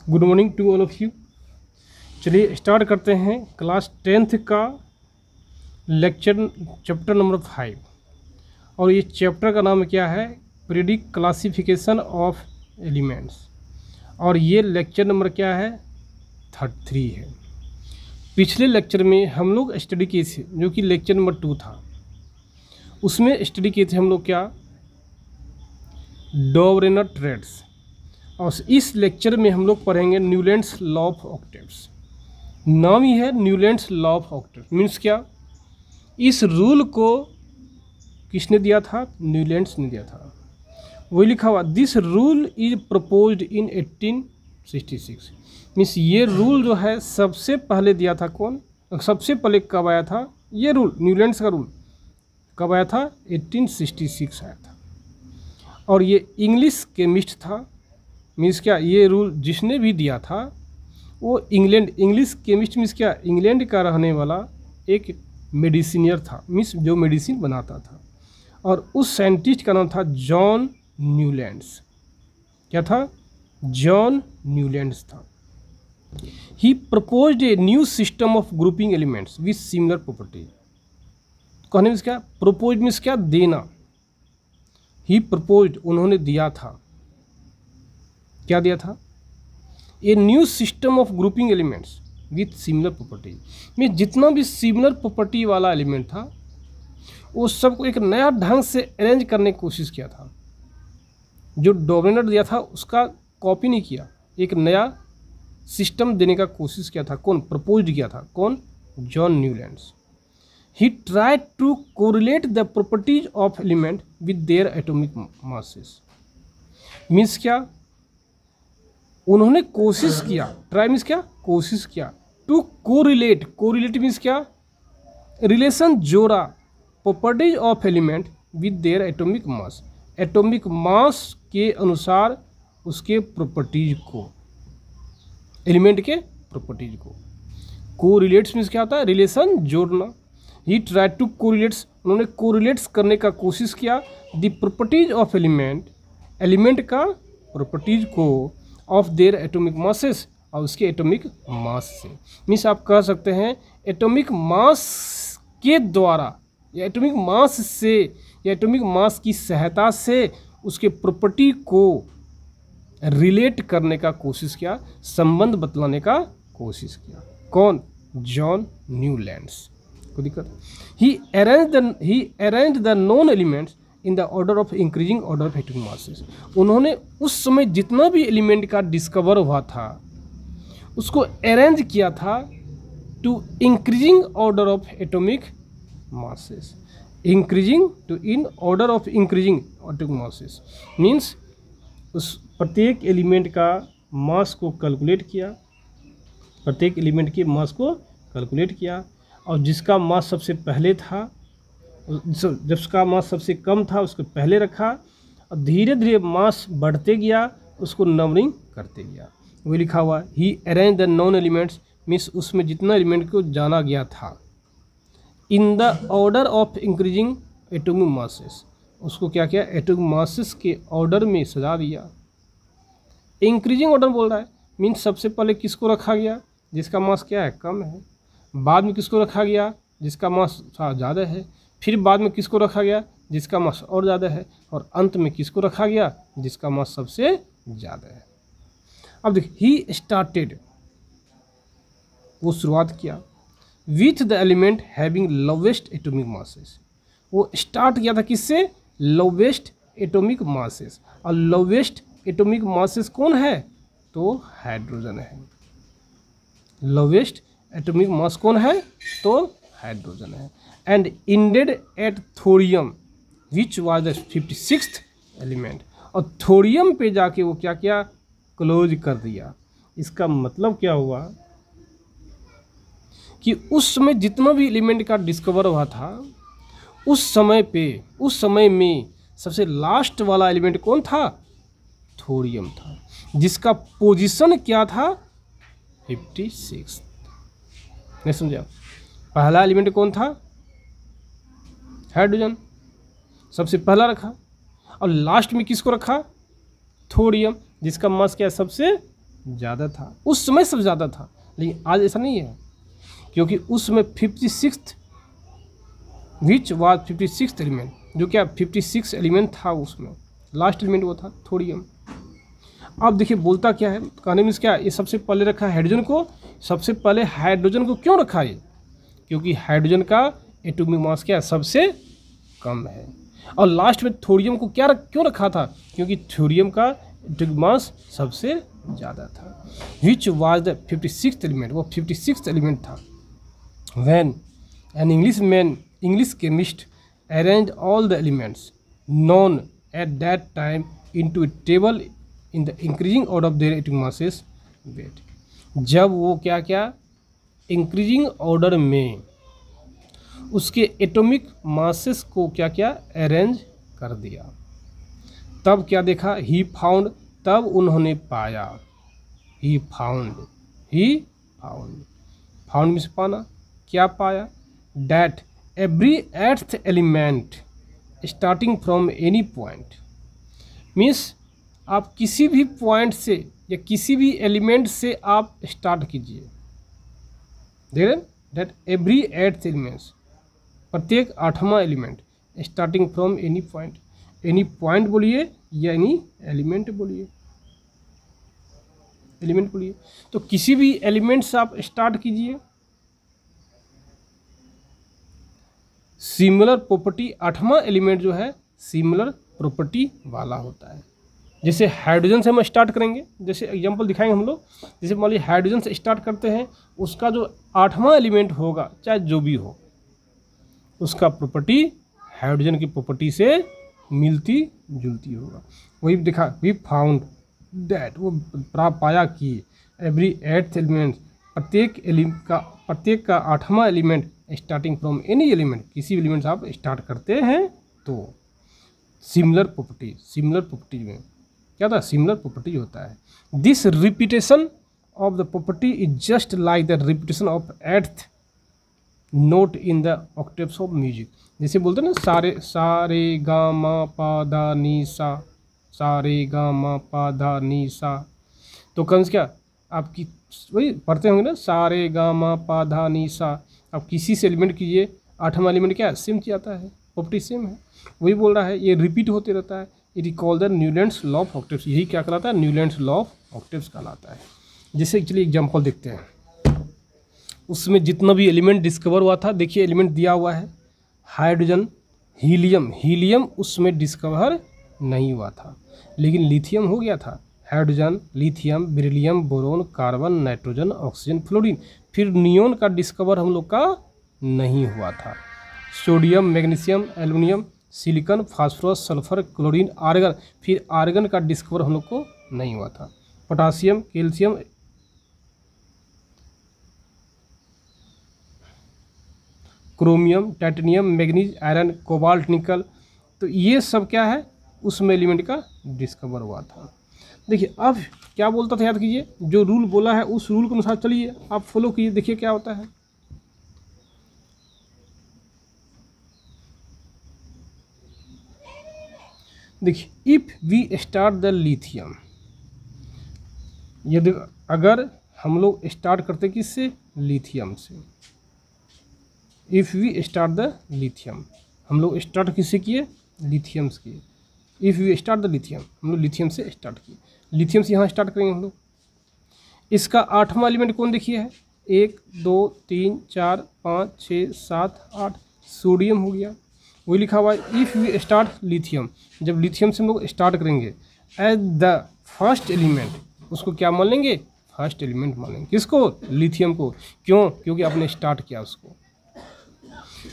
Good morning to all of you. चलिए start करते हैं क्लास 10th का लेक्चर चैप्टर नंबर 5। और ये चैप्टर का नाम क्या है? Periodic classification of elements. और ये लेक्चर नंबर क्या है? 33 है। पिछले लेक्चर में हम लोग स्टडी किए थे जो कि लेक्चर नंबर 2 था, उसमें स्टडी किए थे हम लोग क्या? डॉवरेनर ट्रेड्स। और इस लेक्चर में हम लोग पढ़ेंगे न्यूलैंड्स लॉ ऑफ ऑक्टेव्स। नाम ही है Newlands law of octaves. Means क्या? इस रूल को किसने दिया था? न्यूलैंड्स ने दिया था। वही लिखा हुआ, this rule is proposed in 1866। Means ये रूल जो है सबसे पहले दिया था कौन? सबसे पहले कब आया था ये रूल? न्यूलैंड्स का रूल कब आया था? 1866 आया था। और ये इंग्लिश केमिस्ट था। मीन्स क्या? ये रूल जिसने भी दिया था वो इंग्लिश केमिस्ट मीन्स क्या? इंग्लैंड का रहने वाला एक मेडिसिनियर था, मीन्स जो मेडिसिन बनाता था। और उस साइंटिस्ट का नाम था जॉन न्यूलैंड्स। क्या था? जॉन न्यूलैंड्स था। He proposed a new system of grouping elements with similar property. कहने मीन्स क्या? प्रपोज मीन्स क्या? देना। ही प्रपोज्ड, उन्होंने दिया था। क्या दिया था? ए new system of grouping elements with similar property. में जितना भी सिमिलर प्रॉपर्टी वाला एलिमेंट था वो सबको एक नया ढंग से अरेंज करने की कोशिश किया था। जो डॉमिनेटर दिया था उसका कॉपी नहीं किया, एक नया सिस्टम देने का कोशिश किया था। कौन प्रपोज किया था? कौन? John Newlands. He tried to correlate the properties of element with their atomic masses. Means क्या? उन्होंने कोशिश किया, ट्राई मीन्स क्या? कोशिश किया, टू कोरिलेट। कोरिलेट मीन्स क्या? रिलेशन जोड़ा, properties of element with their atomic mass. Atomic mass के अनुसार उसके प्रॉपर्टीज को, एलिमेंट के प्रॉपर्टीज को। कोरिलेट्स मीन्स क्या होता है? रिलेशन जोड़ना। ही ट्राई टू कोरिलेट्स, उन्होंने कोरिलेट्स करने का कोशिश किया the properties of element, element का प्रॉपर्टीज को, ऑफ देयर एटॉमिक मासेस, और उसके एटॉमिक मास से। मीन्स आप कह सकते हैं एटॉमिक मास के द्वारा या एटॉमिक मास से या एटॉमिक मास की सहायता से उसके प्रॉपर्टी को रिलेट करने का कोशिश किया, संबंध बतलाने का कोशिश किया। कौन? John Newlands. कोई दिक्कत? He arranged the known elements in the order of increasing order of atomic masses. उन्होंने उस समय जितना भी एलिमेंट का डिस्कवर हुआ था उसको अरेंज किया था to increasing order of atomic masses. Increasing to in order of increasing atomic masses means उस प्रत्येक एलिमेंट का मास को कैलकुलेट किया, प्रत्येक एलिमेंट के मास को कैलकुलेट किया, और जिसका मास सबसे पहले था, जिसका मास सबसे कम था उसको पहले रखा, और धीरे धीरे मास बढ़ते गया, उसको नंबरिंग करते गया। वही लिखा हुआ, he arrange the known elements means उसमें जितना एलिमेंट को जाना गया था, in the order of increasing atomic masses. उसको क्या किया? एटॉमिक मासेस के ऑर्डर में सजा दिया। इंक्रीजिंग ऑर्डर बोल रहा है, मीन्स सबसे पहले किसको रखा गया? जिसका मास क्या है? कम है। बाद में किसको रखा गया? जिसका मास ज़्यादा है। फिर बाद में किसको रखा गया? जिसका मास और ज़्यादा है। और अंत में किसको रखा गया? जिसका मास सबसे ज़्यादा है। अब देखिए, ही स्टार्टेड, वो शुरुआत किया, with the element having lowest atomic masses. वो स्टार्ट किया था किससे? Lowest atomic masses. और लोवेस्ट एटॉमिक मासेस कौन है? तो हाइड्रोजन है। लोवेस्ट एटॉमिक मास कौन है? तो हाइड्रोजन है। And ended at thorium which was the 56th element. और थोरियम पे जाके वो क्या किया? क्लोज कर दिया। इसका मतलब क्या हुआ कि उस समय जितना भी एलिमेंट का डिस्कवर हुआ था उस समय में सबसे लास्ट वाला एलिमेंट कौन था? थोरियम था, जिसका पोजीशन क्या था? 56। नहीं समझा? पहला एलिमेंट कौन था? हाइड्रोजन, सबसे पहला रखा। और लास्ट में किसको रखा? थोरियम, जिसका मास क्या है? सबसे ज़्यादा था, उस समय सबसे ज़्यादा था। लेकिन आज ऐसा नहीं है, क्योंकि उस समय 56th which was 56th element, जो क्या 56 एलिमेंट था, उसमें लास्ट एलिमेंट वो था थोरियम। अब देखिए बोलता क्या है, कहने में क्या, ये सबसे पहले रखा हाइड्रोजन को, सबसे पहले हाइड्रोजन को क्यों रखा ये, क्योंकि हाइड्रोजन का एटॉमिक मास क्या है, सबसे कम है। और लास्ट में थोरियम को क्यों रखा था, क्योंकि थोरियम का एटॉमिक मास सबसे ज़्यादा था। विच वाज द 56th एलिमेंट, वो 56th एलिमेंट था। When an English chemist arrange all the elements known at that time into a table in the increasing order of their atomic masses weight, जब वो क्या increasing order में उसके atomic masses को क्या arrange कर दिया, तब क्या देखा, ही फाउंड, तब उन्होंने पाया, ही फाउंड मीन्स पाना, क्या पाया, that every eighth element starting from any point, means आप किसी भी पॉइंट से या किसी भी एलिमेंट से आप स्टार्ट कीजिए, देख रहे, डैट एवरी एट्थ एलिमेंट्स, प्रत्येक 8वां element, starting from any point बोलिए या एनी एलिमेंट बोलिए, तो किसी भी एलिमेंट से आप स्टार्ट कीजिए। सिमिलर प्रॉपर्टी, 8वां एलिमेंट जो है सिमिलर प्रॉपर्टी वाला होता है। जैसे हाइड्रोजन से हम स्टार्ट करेंगे, जैसे एग्जांपल दिखाएंगे हम लोग, जैसे मान लीजिए हाइड्रोजन से स्टार्ट करते हैं, उसका जो 8वां एलिमेंट होगा, चाहे जो भी हो, उसका प्रॉपर्टी हाइड्रोजन की प्रॉपर्टी से मिलती जुलती होगा। वही दिखा, वी फाउंड दैट, वो पाया कि एवरी एट्थ एलिमेंट, प्रत्येक का 8वां element starting from any element, किसी एलिमेंट से आप स्टार्ट करते हैं तो सिमिलर प्रॉपर्टी में क्या था, सिमिलर प्रॉपर्टी होता है। This repetition of the property is just like the repetition of eighth note in the octaves of music. जैसे बोलते हैं ना, सारे गा मा पा धा नी सा, सारे गा मा पा धा नी सा, तो कंस क्या आपकी वही पढ़ते होंगे ना, सारे गा मा पा धा नी सा, आप किसी से एलिमेंट कीजिए, 8वां एलिमेंट क्या सेम आता है, प्रॉपर्टी सेम है। वही बोल रहा है, ये रिपीट होते रहता है। It is called the Newlands law of octaves, यही क्या कहलाता है, न्यूलैंड्स लॉ ऑफ ऑक्टेव्स कहलाता है। जैसे एक्चुअली एग्जांपल देखते हैं, उसमें जितना भी एलिमेंट डिस्कवर हुआ था, देखिए एलिमेंट दिया हुआ है, हाइड्रोजन, हीलियम उसमें डिस्कवर नहीं हुआ था, लेकिन लिथियम हो गया था। Hydrogen, lithium, beryllium, boron, carbon, nitrogen, oxygen, fluorine, फिर नियोन का डिस्कवर हम लोग का नहीं हुआ था। Sodium, magnesium, aluminium, silicon, phosphorus, sulphur, chlorine, argon, फिर आर्गन का डिस्कवर हम लोग को नहीं हुआ था। Potassium, calcium, chromium, titanium, manganese, iron, cobalt, nickel, तो ये सब क्या है, उसमें एलिमेंट का डिस्कवर हुआ था। देखिए अब क्या बोलता था, याद कीजिए, जो रूल बोला है उस रूल के अनुसार चलिए, आप फॉलो कीजिए, देखिए क्या होता है। देखिए, if we start the lithium, यदि अगर हम लोग स्टार्ट करते किससे, लिथियम से, if we start the lithium, हम लोग स्टार्ट किससे किए, लिथियम से किए। If we start the lithium, हम लोग लिथियम से स्टार्ट किए, लिथियम से यहाँ स्टार्ट करेंगे हम लोग। इसका 8वां एलिमेंट कौन देखिए है, 1 2 3 4 5 6 7 8, सोडियम हो गया। वही लिखा हुआ है, इफ़ वी स्टार्ट लिथियम, जब लिथियम से हम लोग स्टार्ट करेंगे एज द फर्स्ट एलिमेंट, उसको क्या मान लेंगे, फर्स्ट एलिमेंट मान लेंगे। किसको, लिथियम को, क्यों, क्योंकि आपने स्टार्ट किया उसको।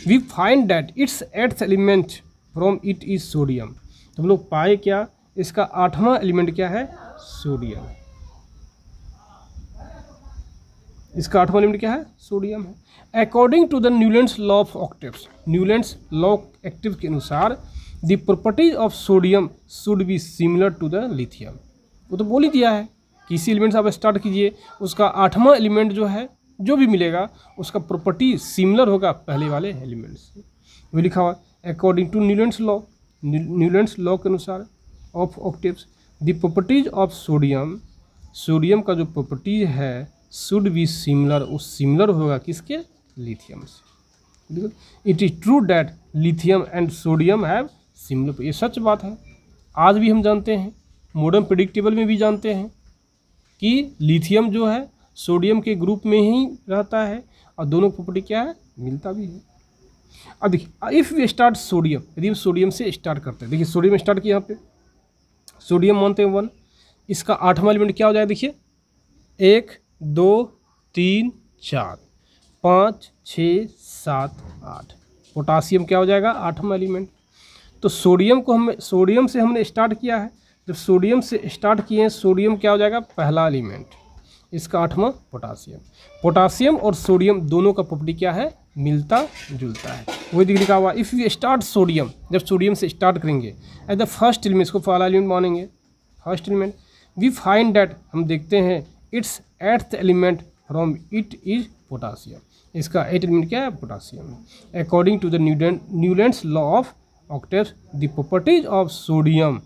We find that it's eighth element from it is sodium, तो हम लोग पाए क्या, इसका 8वां एलिमेंट क्या है, सोडियम। इसका 8वां एलिमेंट क्या है, सोडियम है। According to the Newlands law of octaves, Newlands law of octaves के अनुसार the properties of sodium should be similar to the lithium. वो तो बोल ही दिया है, किसी एलिमेंट से आप स्टार्ट कीजिए, उसका 8वां एलिमेंट जो है, जो भी मिलेगा उसका प्रॉपर्टी सिमिलर होगा पहले वाले एलिमेंट से। वो लिखा हुआ अकॉर्डिंग टू न्यूलैंड्स लॉ के अनुसार of octaves the properties of sodium sodium का जो प्रॉपर्टीज है शुड बी सिमिलर, वो सिमिलर होगा किसके, लिथियम से। It is true that lithium and sodium have similar, ये सच बात है। आज भी हम जानते हैं, मॉडर्न प्रेडिक्टेबल में भी जानते हैं कि लिथियम जो है सोडियम के ग्रुप में ही रहता है और दोनों प्रॉपर्टी क्या है, मिलता भी है। अब देखिए इफ़ वी स्टार्ट सोडियम, यदि हम सोडियम से स्टार्ट करते हैं, देखिए सोडियम स्टार्ट किया यहाँ पे, सोडियम मानते हैं 1, इसका 8वां एलिमेंट क्या हो जाएगा, देखिए 1 2 3 4 5 6 7 8, पोटासियम क्या हो जाएगा, 8वां एलिमेंट। तो सोडियम से हमने स्टार्ट किया है, जब सोडियम से स्टार्ट किए हैं, सोडियम क्या हो जाएगा, पहला एलिमेंट, इसका 8वां पोटासियम। पोटासियम और सोडियम दोनों का प्रॉपर्टी क्या है, मिलता जुलता है। वही दिख लिखा हुआ इफ़ यू स्टार्ट सोडियम, जब सोडियम से स्टार्ट करेंगे एट द फर्स्ट एलिमेंट, इसको पहला एलिमेंट मानेंगे, first element, we find that, हम देखते हैं it's 8th element from it is potassium, इसका 8th एलिमेंट क्या है, potassium. According to the Newlands law of octaves the properties of sodium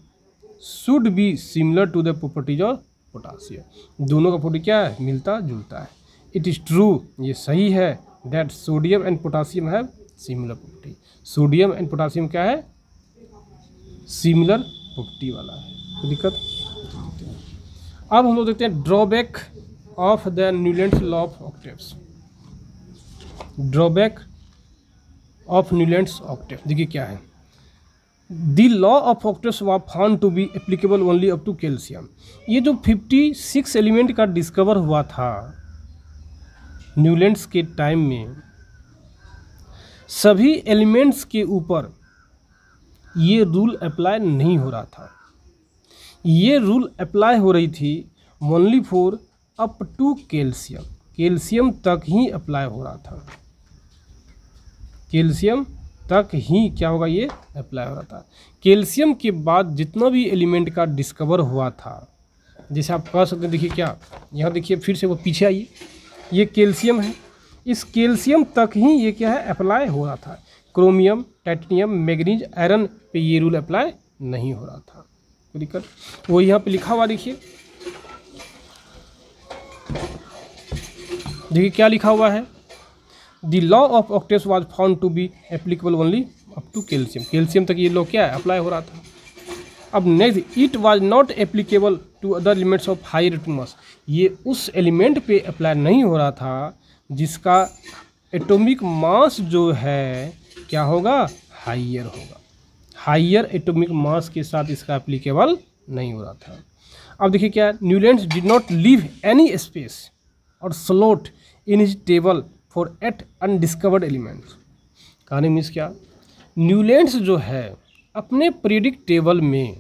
should be similar to the properties of potassium, दोनों का property क्या है, मिलता जुलता है। इट इज़ ट्रू, ये सही है, that sodium and potassium have similar property, sodium and potassium क्या है, सिमिलर प्रॉपर्टी वाला है, कोई दिक्कत। अब हम लोग देखते हैं drawback of the Newlands law of octaves, drawback of Newlands octave, देखिए क्या है, the law of octaves was found to be applicable only up to calcium. ये जो 56 एलिमेंट का डिस्कवर हुआ था न्यूलैंड्स के टाइम में, सभी एलिमेंट्स के ऊपर ये रूल अप्लाई नहीं हो रहा था, ये रूल अप्लाई हो रही थी only for up to calcium, calcium तक ही अप्लाई हो रहा था, कैल्शियम तक ही क्या होगा, ये अप्लाई हो रहा था। कैल्शियम के बाद जितना भी एलिमेंट का डिस्कवर हुआ था, जैसे आप कह सकते हैं, देखिए क्या, यहाँ देखिए फिर से वो पीछे आइए, ये कैल्शियम है, इस कैल्शियम तक ही ये क्या है, अप्लाई हो रहा था। क्रोमियम, टाइटेनियम, मैग्नीज, आयरन पे ये रूल अप्लाई नहीं हो रहा था, कोई दिक्कत। वो यहाँ पे लिखा हुआ देखिए, देखिए क्या लिखा हुआ है, the law of octaves was found to be applicable only up to calcium, calcium तक ये लॉ क्या है, अप्लाई हो रहा था। अब next, it was not applicable to other elements of high atomic mass, ये उस एलिमेंट पे अप्लाई नहीं हो रहा था जिसका एटॉमिक मास जो है क्या होगा, हाइयर होगा, हाइयर एटॉमिक मास के साथ इसका एप्लीकेबल नहीं हो रहा था। अब देखिए क्या, Newlands did not leave any space और slot in his table for eight undiscovered elements. कहानी मीन्स क्या, न्यूलैंड्स जो है अपने पीरियडिक टेबल में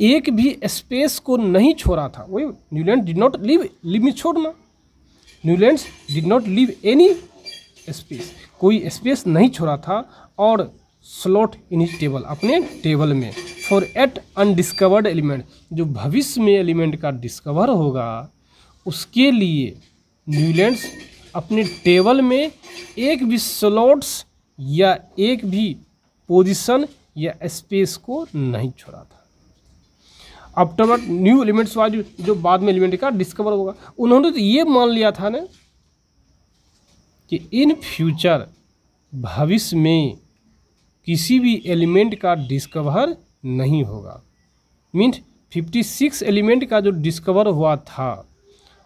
एक भी स्पेस को नहीं छोड़ा था, वही Newland did not leave, leave में छोड़ना, Newlands did not leave any space, कोई स्पेस नहीं छोड़ा था, और स्लॉट इन हिज टेबल, अपने टेबल में, फॉर एट अनडिस्कवर्ड एलिमेंट, जो भविष्य में एलिमेंट का डिस्कवर होगा उसके लिए न्यूलैंड्स अपने टेबल में एक भी स्लॉट्स या एक भी पोजीशन या स्पेस को नहीं छोड़ा था। आफ्टर न्यू एलिमेंट्स वाज, जो बाद में एलिमेंट का डिस्कवर होगा, उन्होंने तो ये मान लिया था ना कि इन फ्यूचर, भविष्य में किसी भी एलिमेंट का डिस्कवर नहीं होगा। मीन्स 56 एलिमेंट का जो डिस्कवर हुआ था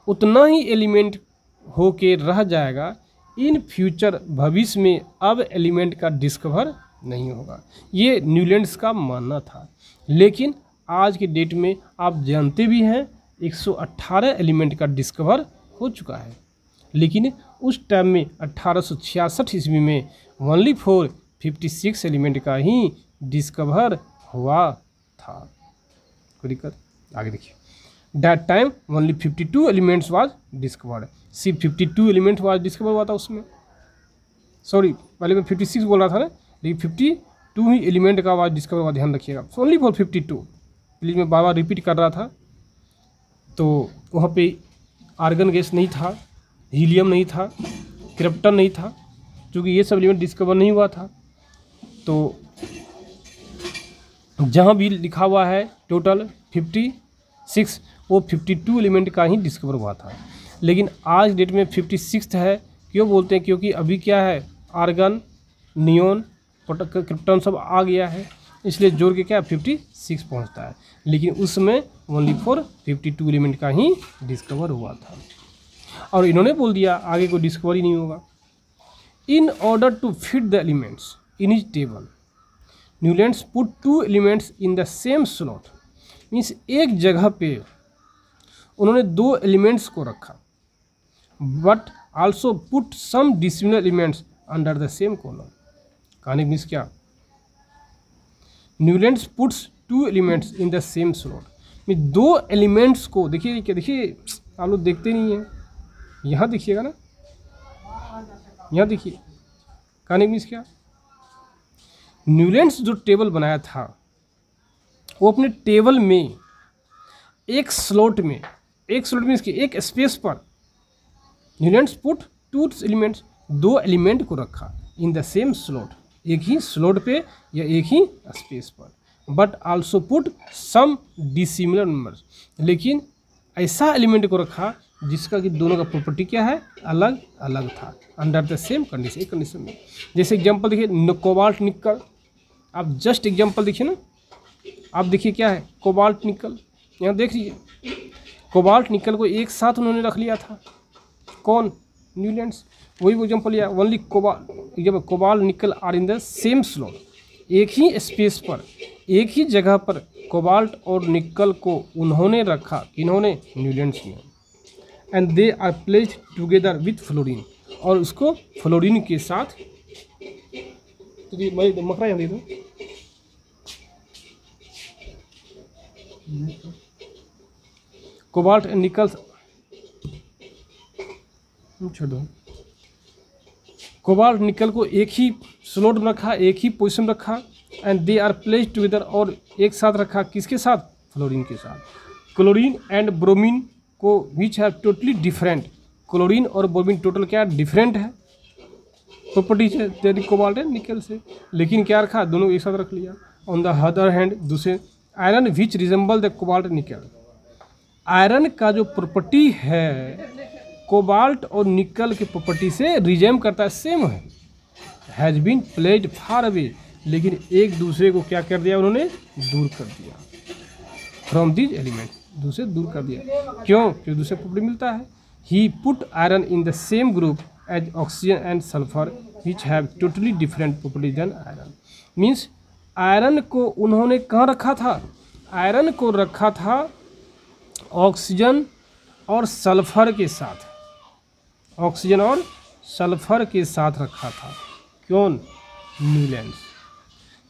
उतना ही एलिमेंट होके रह जाएगा, इन फ्यूचर भविष्य में अब एलिमेंट का डिस्कवर नहीं होगा, ये न्यूलैंड्स का मानना था। लेकिन आज के डेट में आप जानते भी हैं 118 एलिमेंट का डिस्कवर हो चुका है, लेकिन उस टाइम में 1866 ईस्वी में ओनली फॉर 56 एलिमेंट का ही डिस्कवर हुआ था। कोई दिक्कत, आगे देखिए, that time only 52 elements was discovered, सिर्फ 52 एलिमेंट वाज डिस्कवर हुआ था उसमें, सॉरी पहले मैं 56 बोल रहा था ना, लेकिन 52 ही एलिमेंट का वाज डिस्कवर हुआ, ध्यान रखिएगा, ओनली फॉर 52, प्लीज़ मैं बार बार रिपीट कर रहा था। तो वहाँ पे आर्गन गैस नहीं था, हीलियम नहीं था, क्रिप्टन नहीं था, क्योंकि ये सब एलिमेंट डिस्कवर नहीं हुआ था। तो जहाँ भी लिखा हुआ है टोटल 50, 6 वो 52 एलिमेंट का ही डिस्कवर हुआ था। लेकिन आज डेट में 56 है। क्यों बोलते हैं? क्योंकि अभी क्या है, आर्गन, नियोन, क्रिप्टॉन सब आ गया है, इसलिए जोड़ के क्या 56 पहुंचता है। लेकिन उसमें ओनली फॉर 52 एलिमेंट का ही डिस्कवर हुआ था। और इन्होंने बोल दिया आगे कोई डिस्कवरी नहीं होगा। In order to fit the elements in his table, Newlands put 2 elements in the same slot. Means एक जगह पे उन्होंने 2 एलिमेंट्स को रखा, but also put some dissimilar elements under the same column. कहने मीन्स क्या, Newlands puts 2 elements in the same slot. में 2 elements को देखिए, क्या देखिए, आप लोग देखते नहीं हैं, यहाँ देखिएगा ना, यहाँ देखिए। कहने मीन्स क्या, न्यूलैंड्स जो टेबल बनाया था वो अपने टेबल में एक स्लॉट में मीन्स कि एक स्पेस पर न्यूलैंड्स पुट 2 एलिमेंट्स, 2 एलिमेंट को रखा इन द सेम स्लॉट, एक ही स्लॉट पे या एक ही स्पेस पर, but also put some dissimilar numbers. लेकिन ऐसा एलिमेंट को रखा जिसका कि दोनों का प्रॉपर्टी क्या है, अलग अलग था, अंडर द सेम कंडीशन, एक कंडीशन में। जैसे एग्जांपल देखिए, कोबाल्ट निकल, आप जस्ट एग्जांपल देखिए ना, आप देखिए क्या है, कोबाल्ट निकल, यहाँ देख लीजिए, कोबाल्ट निकल को एक साथ उन्होंने रख लिया था, कौन, न्यूलैंड्स। वही एग्जांपल लिया, only cobalt nickel are in the same slot, एक ही स्पेस पर, एक ही जगह पर कोबाल्ट और निकल को उन्होंने रखा, किन्होंने, न्यूलैंड्स ने। And they are placed together with fluorine, और उसको फ्लोरीन के साथ, तो मकरा यहाँ दे दो, कोबाल्ट एंड निकल, छोड़ दो, कोबाल्ट निकल को एक ही स्लॉट में रखा, एक ही पोजीशन रखा, and they are placed together, और एक साथ रखा, किसके साथ, फ्लोरीन के साथ। क्लोरीन एंड ब्रोमीन को विच है टोटली डिफरेंट, क्लोरीन और ब्रोमीन टोटल क्या डिफरेंट है, प्रॉपर्टीज है कोबाल्ट एंड निकल से, लेकिन क्या रखा, दोनों एक साथ रख लिया। ऑन द अदर हैंड, दूसरे, iron which resemble the cobalt and निकल, आयरन का जो प्रॉपर्टी है कोबाल्ट और निकल की प्रॉपर्टी से रिजेम करता है, सेम है, has been placed far away, लेकिन एक दूसरे को क्या कर दिया उन्होंने, दूर कर दिया, फ्रॉम दिस एलिमेंट, दूसरे दूर कर दिया। क्यों? क्योंकि दूसरे प्रॉपर्टी मिलता है। He put iron in the same group as oxygen and sulphur which have totally different properties than iron. Means iron को उन्होंने कहाँ रखा था, आयरन को रखा था ऑक्सीजन और सल्फर के साथ, ऑक्सीजन और सल्फर के साथ रखा था, कौन, न्यूलैंड्स।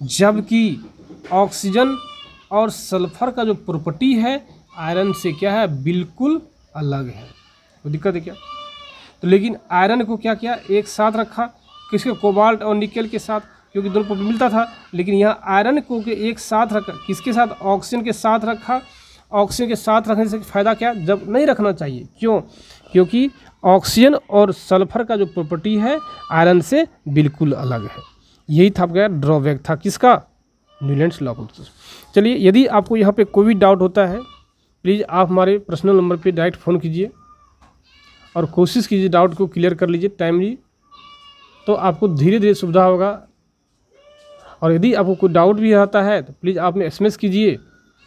जबकि ऑक्सीजन और सल्फर का जो प्रॉपर्टी है आयरन से क्या है, बिल्कुल अलग है। तो दिक्कत है क्या, तो लेकिन आयरन को क्या किया, एक साथ रखा, किसके, कोबाल्ट और निकल के साथ, क्योंकि दोनों प्रॉपर्टी मिलता था। लेकिन यहाँ आयरन को के एक साथ रखा, किसके साथ, ऑक्सीजन के साथ रखा। ऑक्सीजन के साथ रखने से फ़ायदा क्या, जब नहीं रखना चाहिए, क्यों, क्योंकि ऑक्सीजन और सल्फर का जो प्रॉपर्टी है आयरन से बिल्कुल अलग है। यही था आपका ड्रॉबैक था किसका, न्यूलैंड्स लॉ ऑफ। चलिए, यदि आपको यहाँ पे कोई भी डाउट होता है प्लीज़ आप हमारे पर्सनल नंबर पे डायरेक्ट फ़ोन कीजिए और कोशिश कीजिए डाउट को क्लियर कर लीजिए टाइमली, तो आपको धीरे धीरे सुविधा होगा। और यदि आपको कोई डाउट भी आता है तो प्लीज़ आप में SMS कीजिए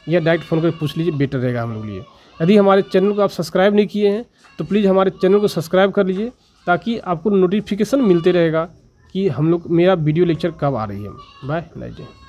या डायरेक्ट फ़ोन करके पूछ लीजिए, बेटर रहेगा हम लोग लिए। यदि हमारे चैनल को आप सब्सक्राइब नहीं किए हैं तो प्लीज़ हमारे चैनल को सब्सक्राइब कर लीजिए, ताकि आपको नोटिफिकेशन मिलते रहेगा कि हम लोग मेरा वीडियो लेक्चर कब आ रही है। Bye, nice day.